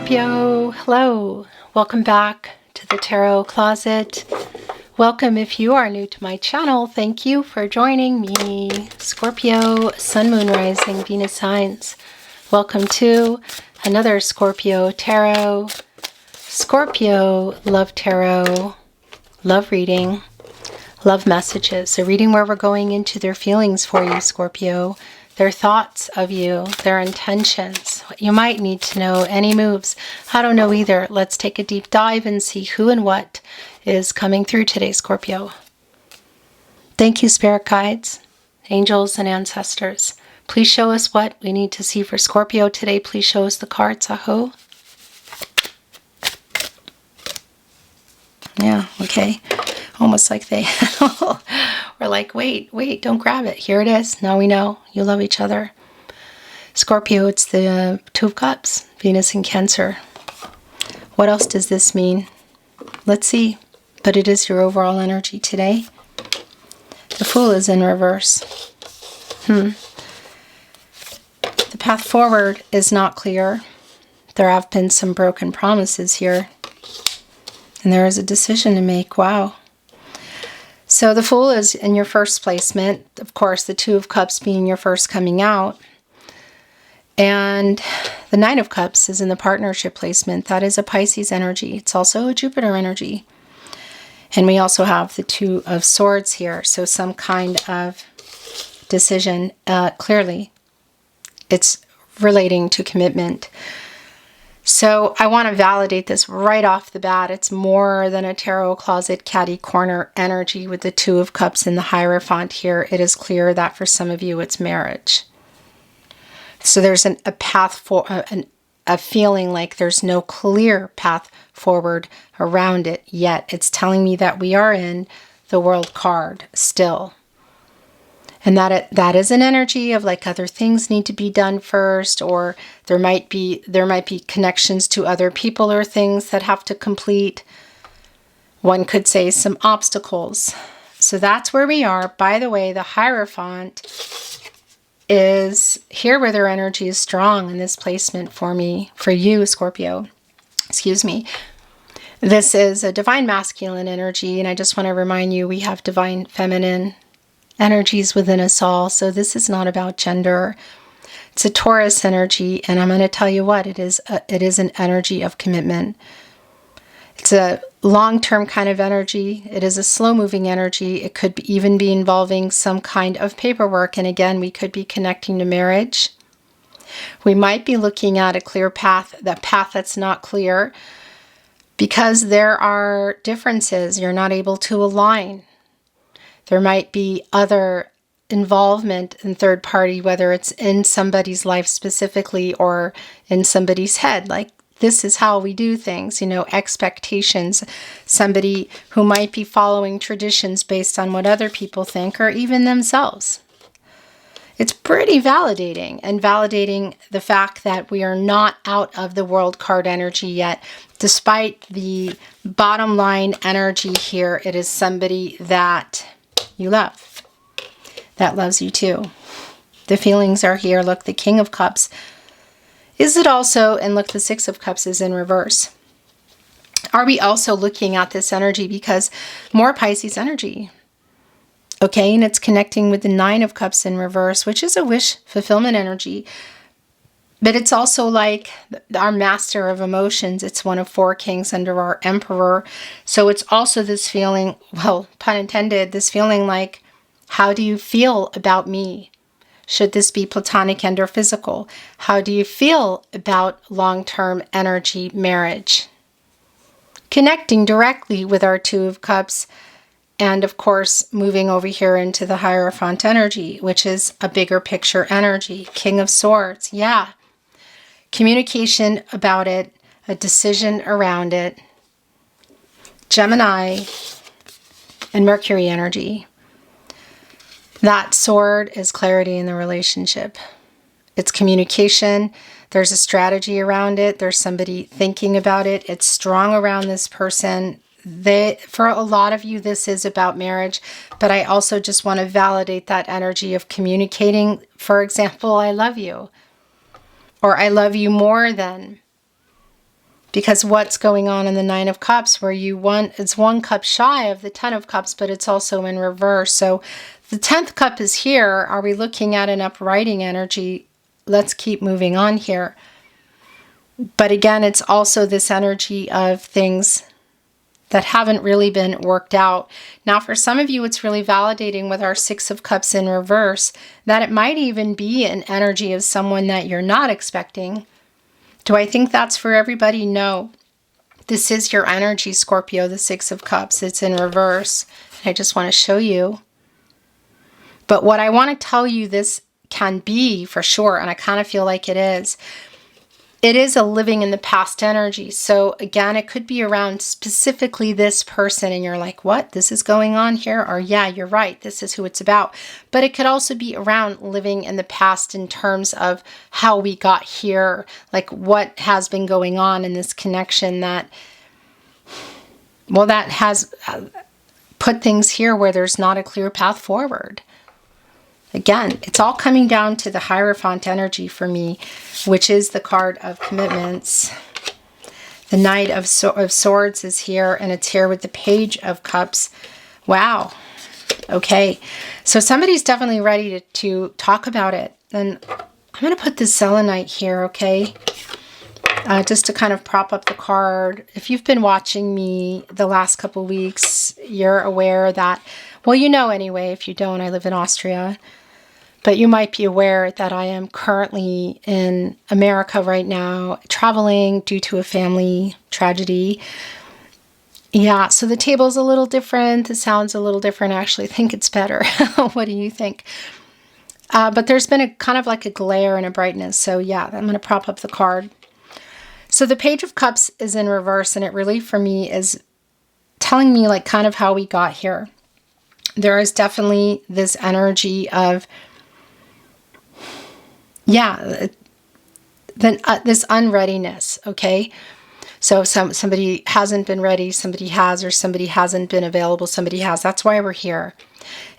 Scorpio, hello. Welcome back to the Tarot Closet. Welcome if you are new to my channel. Thank you for joining me. Scorpio, Sun, Moon, Rising, Venus signs. Welcome to another Scorpio Tarot, Scorpio Love Tarot, Love Reading, Love Messages. A reading where we're going into their feelings for you, Scorpio. Their thoughts of you, their intentions, what you might need to know, any moves. I don't know either. Let's take a deep dive and see who and what is coming through today, Scorpio. Thank you, spirit guides, angels, and ancestors. Please show us what we need to see for Scorpio today. Please show us the cards. Aho. Yeah, okay. Almost like they were like, wait, don't grab it. Here it is. Now we know. You love each other. Scorpio, it's the Two of Cups, Venus in Cancer. What else does this mean? Let's see. But it is your overall energy today. The Fool is in reverse. The path forward is not clear. There have been some broken promises here. And there is a decision to make. Wow. So the Fool is in your first placement. Of course, the Two of Cups being your first coming out. And the Nine of Cups is in the partnership placement. That is a Pisces energy. It's also a Jupiter energy. And we also have the Two of Swords here. So some kind of decision. Clearly, it's relating to commitment. So I want to validate this right off the bat. It's more than a tarot closet catty corner energy with the Two of Cups and the Hierophant here. It is clear that for some of you it's marriage. So there's a path for a feeling like there's no clear path forward around it yet. It's telling me that we are in the World card still. And that is an energy of like other things need to be done first, or there might be connections to other people or things that have to complete. One could say some obstacles. So that's where we are. By the way, the Hierophant is here where their energy is strong in this placement for you, Scorpio. Excuse me. This is a divine masculine energy, and I just want to remind you we have divine feminine energies within us all. So this is not about gender. It's a Taurus energy, and I'm going to tell you what, it is an energy of commitment. It's a long-term kind of energy. It is a slow-moving energy. It could even be involving some kind of paperwork, and again, we could be connecting to marriage. We might be looking at a clear path, that path that's not clear, because there are differences. You're not able to align. There might be other involvement in third party, whether it's in somebody's life specifically or in somebody's head. Like, this is how we do things, expectations. Somebody who might be following traditions based on what other people think or even themselves. It's pretty validating, and validating the fact that we are not out of the World card energy yet. Despite the bottom line energy here, it is somebody that you love, that loves you too. The feelings are here. Look, the King of Cups. Is it also, and look, the Six of Cups is in reverse. Are we also looking at this energy because more Pisces energy? Okay, and it's connecting with the Nine of Cups in reverse, which is a wish fulfillment energy. But it's also like our master of emotions. It's one of four kings under our emperor. So it's also this feeling, well, pun intended, this feeling like, how do you feel about me? Should this be platonic and or physical? How do you feel about long-term energy marriage? Connecting directly with our Two of Cups, and of course, moving over here into the Hierophant energy, which is a bigger picture energy. King of Swords, yeah. Communication about it, a decision around it. Gemini and Mercury energy. That sword is clarity in the relationship. It's communication. There's a strategy around it. There's somebody thinking about it. It's strong around this person. For a lot of you, this is about marriage, but I also just want to validate that energy of communicating. For example, I love you, or I love you more than. Because what's going on in the Nine of Cups, where it's 1 cup shy of the 10 of Cups, but it's also in reverse. So the 10th cup is here. Are we looking at an uprighting energy? Let's keep moving on here. But again, it's also this energy of things that haven't really been worked out. Now, for some of you, it's really validating with our 6 of Cups in reverse that it might even be an energy of someone that you're not expecting. Do I think that's for everybody? No. This is your energy, Scorpio, the 6 of Cups. It's in reverse. I just want to show you. But what I want to tell you this can be for sure, and I kind of feel like it is a living in the past energy. So again, it could be around specifically this person and you're like, what? This is going on here? Or yeah, you're right. This is who it's about. But it could also be around living in the past in terms of how we got here, like what has been going on in this connection that, well, that has put things here where there's not a clear path forward. Again, it's all coming down to the Hierophant energy for me, which is the card of commitments. The Knight of Swords is here, and it's here with the Page of Cups. Wow. Okay. So somebody's definitely ready to talk about it. And I'm going to put the selenite here, okay? Just to kind of prop up the card. If you've been watching me the last couple weeks, you're aware that, well, you know anyway. If you don't, I live in Austria. But you might be aware that I am currently in America right now, traveling due to a family tragedy. Yeah, so the table's a little different. The sound's a little different. I actually think it's better. What do you think? But there's been a kind of like a glare and a brightness. So yeah, I'm going to prop up the card. So the Page of Cups is in reverse, and it really, for me, is telling me like kind of how we got here. There is definitely this energy of, yeah, this unreadiness, okay? So somebody hasn't been ready, somebody has, or somebody hasn't been available, somebody has. That's why we're here.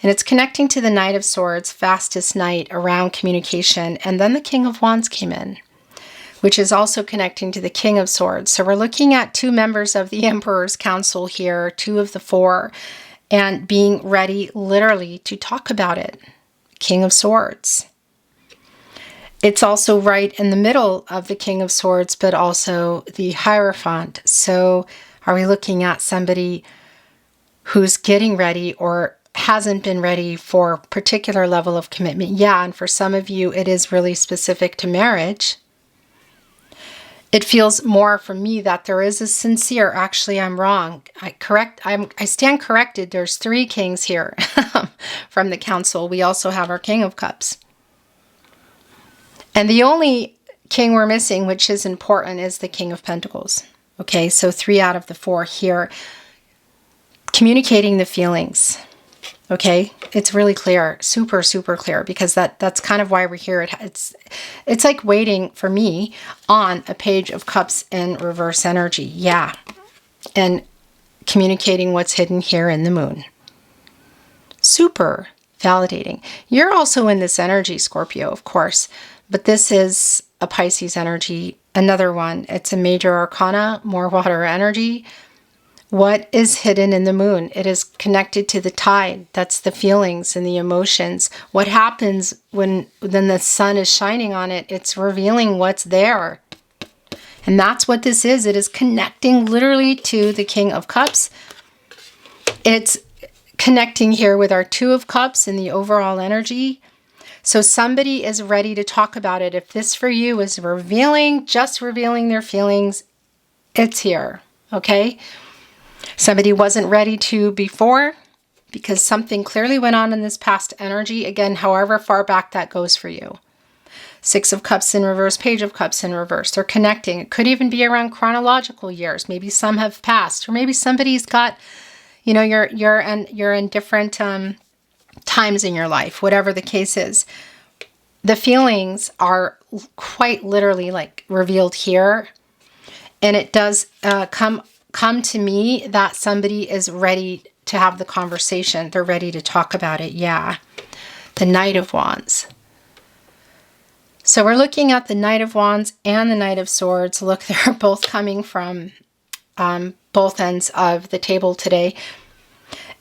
And it's connecting to the Knight of Swords, fastest knight around communication. And then the King of Wands came in, which is also connecting to the King of Swords. So we're looking at 2 members of the Emperor's Council here, 2 of the 4, and being ready literally to talk about it. King of Swords. It's also right in the middle of the King of Swords, but also the Hierophant. So are we looking at somebody who's getting ready or hasn't been ready for a particular level of commitment? Yeah, and for some of you, it is really specific to marriage. It feels more for me that there is a sincere, actually I'm wrong. I stand corrected. There's 3 kings here from the council. We also have our King of Cups. And the only king we're missing, which is important, is the King of Pentacles. Okay, so 3 out of the 4 here. Communicating the feelings. Okay, it's really clear, super, super clear, because that's kind of why we're here. It's like waiting for me on a Page of Cups in reverse energy. Yeah, and communicating what's hidden here in the Moon. Super validating. You're also in this energy, Scorpio, of course. But this is a Pisces energy, another one. It's a major arcana, more water energy. What is hidden in the Moon? It is connected to the tide. That's the feelings and the emotions. What happens when the sun is shining on it? It's revealing what's there. And that's what this is. It is connecting literally to the King of Cups. It's connecting here with our 2 of Cups and the overall energy. So somebody is ready to talk about it. If this for you is just revealing their feelings, it's here, okay? Somebody wasn't ready to before because something clearly went on in this past energy. Again, however far back that goes for you. 6 of Cups in reverse, Page of Cups in reverse. They're connecting. It could even be around chronological years. Maybe some have passed, or maybe somebody's got, you know, you're in different times in your life, whatever the case is. The feelings are quite literally like revealed here. And it does come to me that somebody is ready to have the conversation. They're ready to talk about it. Yeah. The Knight of Wands. So we're looking at the Knight of Wands and the Knight of Swords. Look, they're both coming from both ends of the table today.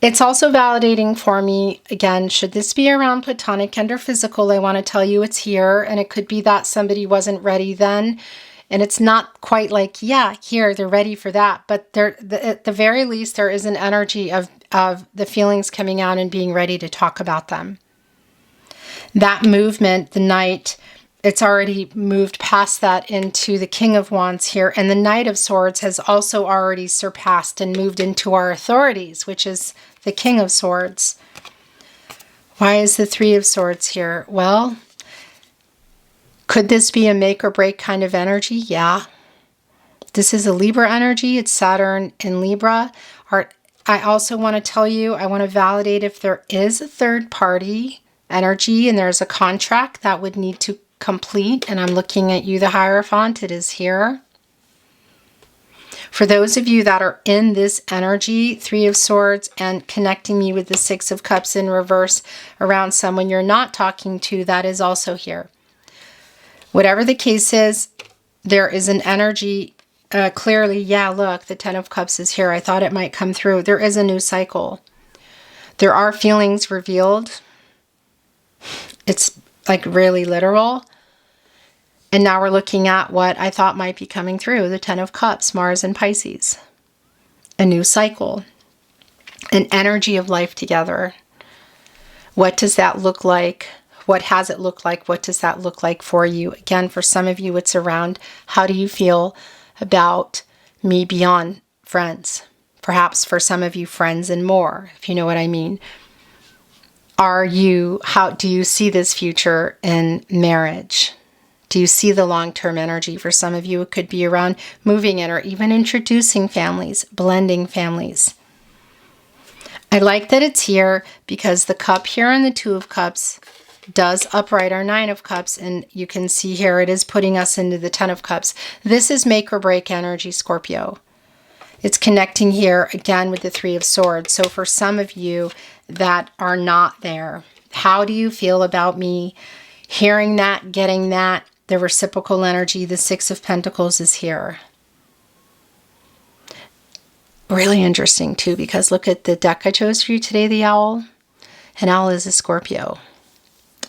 It's also validating for me, again, should this be around platonic and or physical, I want to tell you it's here, and it could be that somebody wasn't ready then, and it's not quite like, yeah, here, they're ready for that, but at the very least, there is an energy of the feelings coming out and being ready to talk about them. That movement, the Knight, it's already moved past that into the King of Wands here, and the Knight of Swords has also already surpassed and moved into our authorities, which is the King of Swords. Why is the Three of Swords here? Well, could this be a make or break kind of energy? Yeah. This is a Libra energy. It's Saturn in Libra. I also want to tell you, I want to validate if there is a third party energy and there's a contract that would need to complete, and I'm looking at you, the Hierophant. It is here. For those of you that are in this energy, Three of Swords, and connecting me with the Six of Cups in reverse around someone you're not talking to, that is also here. Whatever the case is, there is an energy, clearly, yeah, look, the Ten of Cups is here. I thought it might come through. There is a new cycle. There are feelings revealed. It's like really literal. And now we're looking at what I thought might be coming through, the Ten of Cups, Mars and Pisces. A new cycle. An energy of life together. What does that look like? What has it looked like? What does that look like for you? Again, for some of you, it's around how do you feel about me beyond friends? Perhaps for some of you, friends and more, if you know what I mean. How do you see this future in marriage? Do you see the long-term energy? For some of you, it could be around moving in or even introducing families, blending families. I like that it's here because the cup here and the Two of Cups does upright our Nine of Cups, and you can see here it is putting us into the Ten of Cups. This is make or break energy, Scorpio. It's connecting here again with the Three of Swords. So for some of you that are not there, how do you feel about me hearing that, getting that? The reciprocal energy, the Six of Pentacles is here. Really interesting too, because look at the deck I chose for you today, the Owl. An owl is a Scorpio.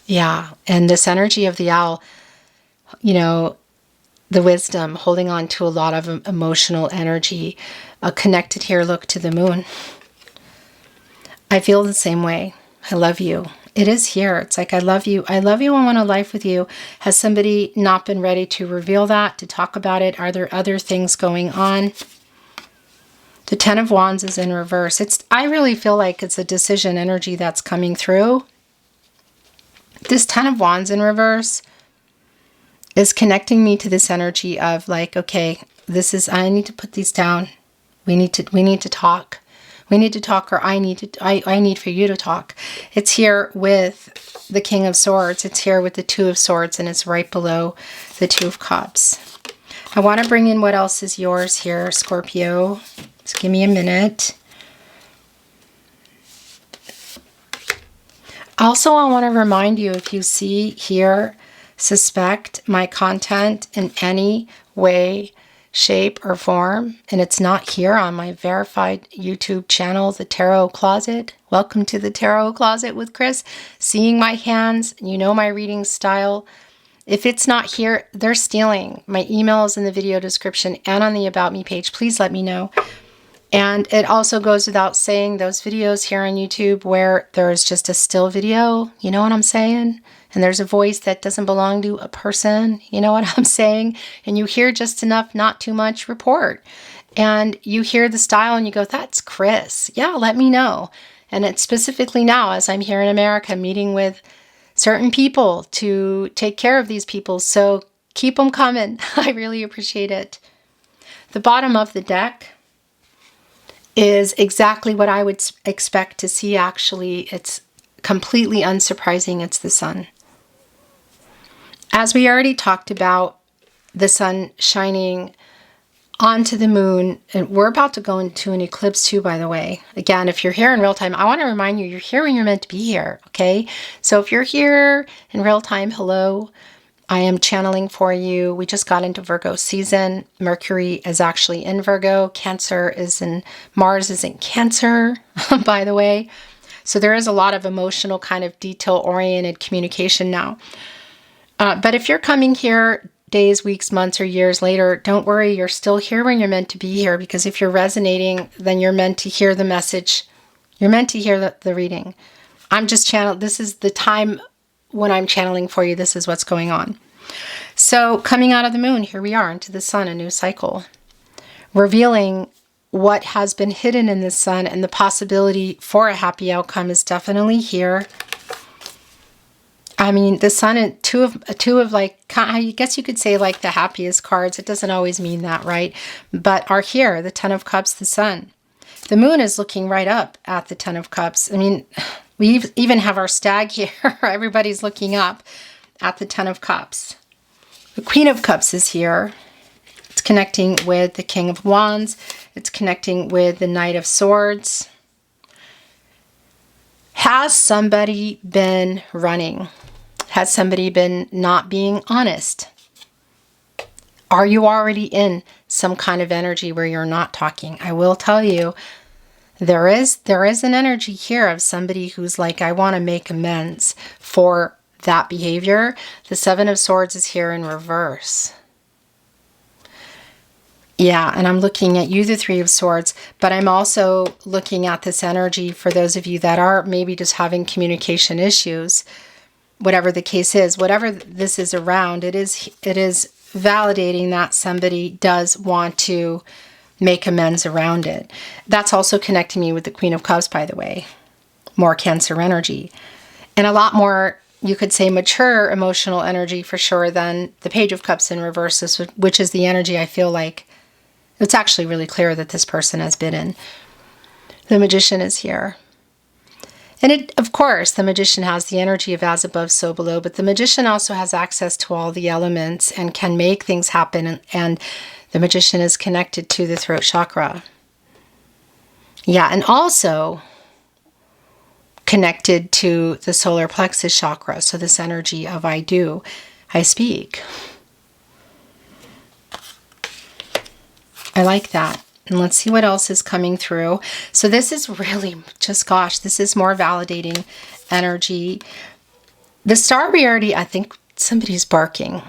Yeah, and this energy of the owl, you know, the wisdom, holding on to a lot of emotional energy, connected here, look to the moon. I feel the same way. I love you. It is here. It's like, I love you. I love you. I want a life with you. Has somebody not been ready to reveal that, to talk about it? Are there other things going on? The Ten of Wands is in reverse. I really feel like it's a decision energy that's coming through. This Ten of Wands in reverse is connecting me to this energy of like, okay, I need to put these down. We need to talk. We need to talk, or I need for you to talk. It's here with the King of Swords. It's here with the Two of Swords, and it's right below the Two of Cups. I want to bring in what else is yours here, Scorpio. Just give me a minute. Also, I want to remind you, if you see here, suspect my content in any way, shape, or form, and it's not here on my verified YouTube channel, The Tarot Closet. Welcome to The Tarot Closet with Chris. Seeing my hands, you know my reading style. If it's not here, they're stealing. My email is in the video description and on the About Me page. Please let me know. And it also goes without saying, those videos here on YouTube where there's just a still video, you know what I'm saying? And there's a voice that doesn't belong to a person, you know what I'm saying? And you hear just enough, not too much, report. And you hear the style and you go, that's Chris. Yeah, let me know. And it's specifically now, as I'm here in America, meeting with certain people to take care of these people. So keep them coming. I really appreciate it. The bottom of the deck is exactly what I would expect to see, actually. It's completely unsurprising. It's the sun. As we already talked about, the sun shining onto the moon, and we're about to go into an eclipse too, by the way. Again, if you're here in real time, I want to remind you, you're here when you're meant to be here, okay? So if you're here in real time, hello. I am channeling for you. We just got into Virgo season. Mercury is actually in Virgo. Mars is in Cancer, by the way. So there is a lot of emotional kind of detail-oriented communication now. But if you're coming here days, weeks, months, or years later, don't worry. You're still here when you're meant to be here, because if you're resonating, then you're meant to hear the message. You're meant to hear the reading. I'm just this is the time when I'm channeling for you. This is what's going on. So coming out of the moon, here we are into the sun, a new cycle, revealing what has been hidden in the sun, and the possibility for a happy outcome is definitely here. I mean, the sun and two of like, I guess you could say like the happiest cards. It doesn't always mean that, right? But are here, the Ten of Cups, the sun. The moon is looking right up at the Ten of Cups. I mean, we even have our stag here. Everybody's looking up at the Ten of Cups. The Queen of Cups is here. It's connecting with the King of Wands. It's connecting with the Knight of Swords. Has somebody been running? Has somebody been not being honest? Are you already in some kind of energy where you're not talking? I will tell you, there is an energy here of somebody who's like, I want to make amends for that behavior. The Seven of Swords is here in reverse. Yeah, and I'm looking at you, the Three of Swords, but I'm also looking at this energy for those of you that are maybe just having communication issues, whatever the case is, whatever this is around, it is validating that somebody does want to make amends around it. That's also connecting me with the Queen of Cups, by the way. More Cancer energy. And a lot more, you could say, mature emotional energy for sure than the Page of Cups in reverse, which is the energy I feel like it's actually really clear that this person has been in. The Magician is here. And of course, the Magician has the energy of as above, so below, but the Magician also has access to all the elements and can make things happen. And the Magician is connected to the throat chakra. Yeah, and also connected to the solar plexus chakra. So this energy of I do, I speak. I like that. And let's see what else is coming through. So this is really just, gosh, this is more validating energy. The star we already, I think somebody's barking.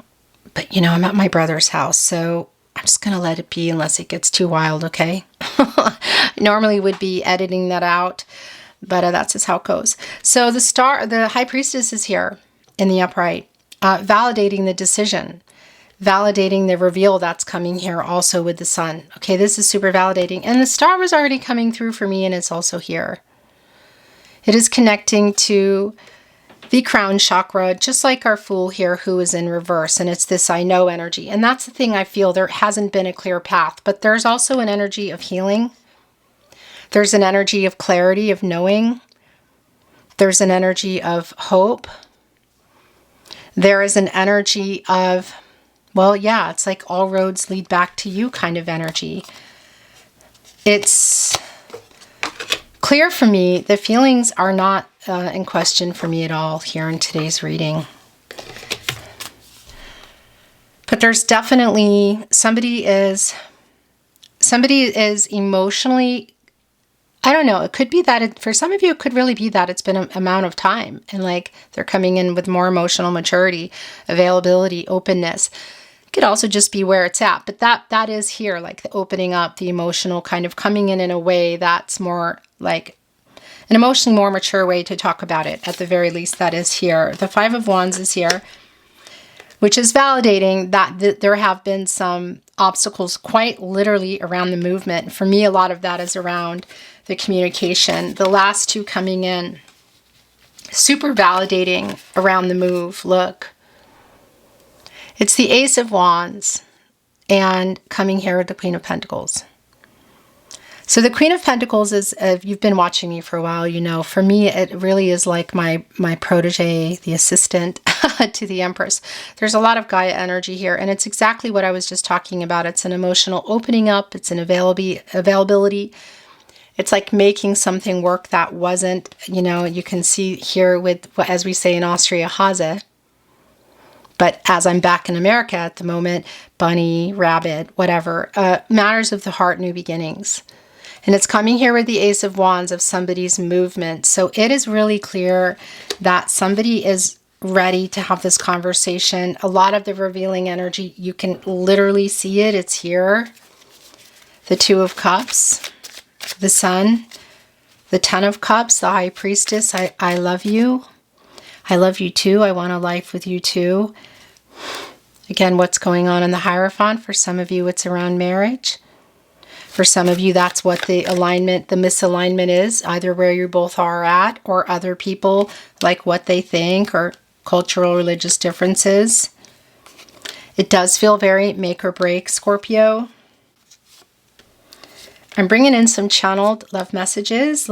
But, you know, I'm at my brother's house, so I'm just going to let it be unless it gets too wild, okay? I normally would be editing that out, but that's just how it goes. So the High Priestess is here in the upright, validating the decision. Validating the reveal that's coming here also with the sun. Okay, this is super validating. And the star was already coming through for me, and it's also here. It is connecting to the crown chakra, just like our Fool here, who is in reverse. And it's this I know energy. And that's the thing I feel, there hasn't been a clear path. But there's also an energy of healing. There's an energy of clarity, of knowing. There's an energy of hope. There is an energy of, well, yeah, it's like all roads lead back to you kind of energy. It's clear for me. The feelings are not in question for me at all here in today's reading. But there's definitely somebody is emotionally, I don't know, it could be that for some of you, it could really be that it's been an amount of time and like they're coming in with more emotional maturity, availability, openness. It could also just be where it's at, but that is here, like the opening up, the emotional kind of coming in a way that's more like an emotionally more mature way to talk about it. At the very least, that is here. The Five of Wands is here, which is validating that there have been some obstacles quite literally around the movement. For me, a lot of that is around the communication. The last two coming in, super validating around the move. Look. It's the Ace of Wands and coming here with the Queen of Pentacles. So the Queen of Pentacles is, if you've been watching me for a while, you know, for me, it really is like my protege, the assistant to the Empress. There's a lot of Gaia energy here, and it's exactly what I was just talking about. It's an emotional opening up. It's an availability. It's like making something work that wasn't, you know, you can see here with, as we say in Austria, Hase. But as I'm back in America at the moment, bunny, rabbit, whatever, matters of the heart, new beginnings. And it's coming here with the Ace of Wands of somebody's movement. So it is really clear that somebody is ready to have this conversation. A lot of the revealing energy, you can literally see it. It's here. The Two of Cups, the Sun, the Ten of Cups, the High Priestess. I love you. I love you too. I want a life with you too. Again, what's going on in the Hierophant? For some of you, it's around marriage. For some of you, that's what the alignment, the misalignment is, either where you both are at or other people, like what they think, or cultural, religious differences. It does feel very make or break, Scorpio. I'm bringing in some channeled love messages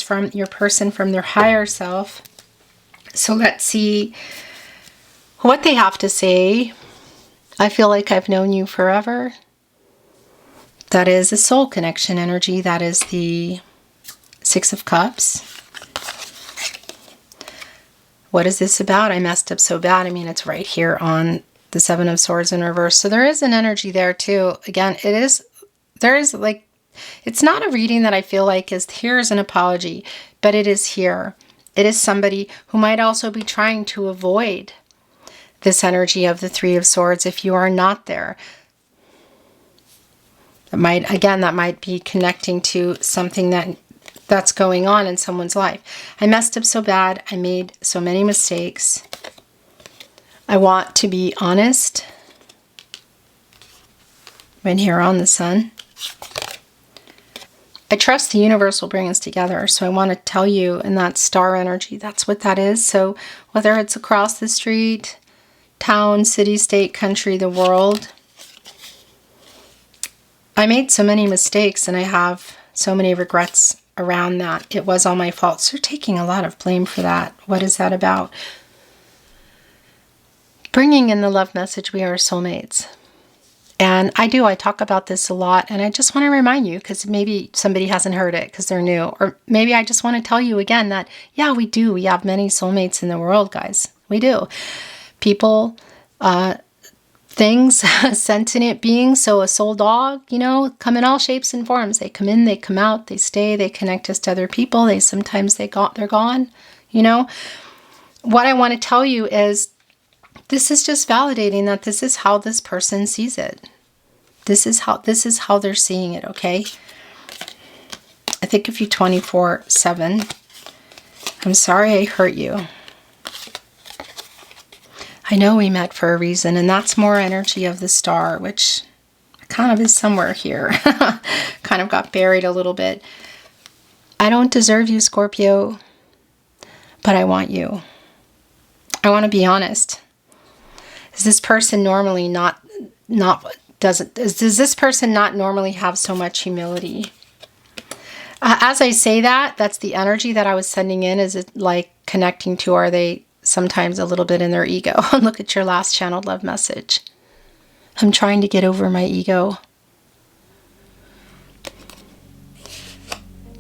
from your person, from their higher self. So let's see what they have to say. I feel like I've known you forever. That is a soul connection energy. That is the Six of Cups. What is this about? I messed up so bad. I mean, it's right here on the Seven of Swords in reverse. So there is an energy there too. Again, there is like, it's not a reading that I feel like is, here's an apology, but it is here. It is somebody who might also be trying to avoid this energy of the Three of Swords if you are not there. That might be connecting to something that's going on in someone's life. I messed up so bad. I made so many mistakes. I want to be honest. Right here on the Sun. I trust the universe will bring us together. So I want to tell you, in that star energy, that's what that is. So whether it's across the street, town, city, state, country, the world, I made so many mistakes and I have so many regrets around that. It was all my fault. So you're taking a lot of blame for that. What is that about? Bringing in the love message, we are soulmates. And I talk about this a lot, and I just want to remind you, because maybe somebody hasn't heard it because they're new, or maybe I just want to tell you again that, yeah, we do. We have many soulmates in the world, guys. We do. People, things, sentient beings. So a soul dog, come in all shapes and forms. They come in, they come out, they stay, they connect us to other people. They're gone, What I want to tell you is, this is just validating that this is how this person sees it. This is how they're seeing it, okay? I think of you 24/7. I'm sorry I hurt you. I know we met for a reason, and that's more energy of the star, which kind of is somewhere here. Kind of got buried a little bit. I don't deserve you, Scorpio, but I want you. I want to be honest. Is this person normally does this person not normally have so much humility? As I say that, that's the energy that I was sending in. Is it like connecting to, are they sometimes a little bit in their ego? Look at your last channeled love message. I'm trying to get over my ego.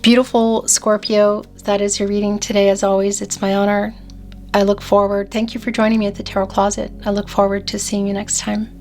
Beautiful Scorpio, that is your reading today. As always, it's my honor. I look forward. Thank you for joining me at the Tarot Closet. I look forward to seeing you next time.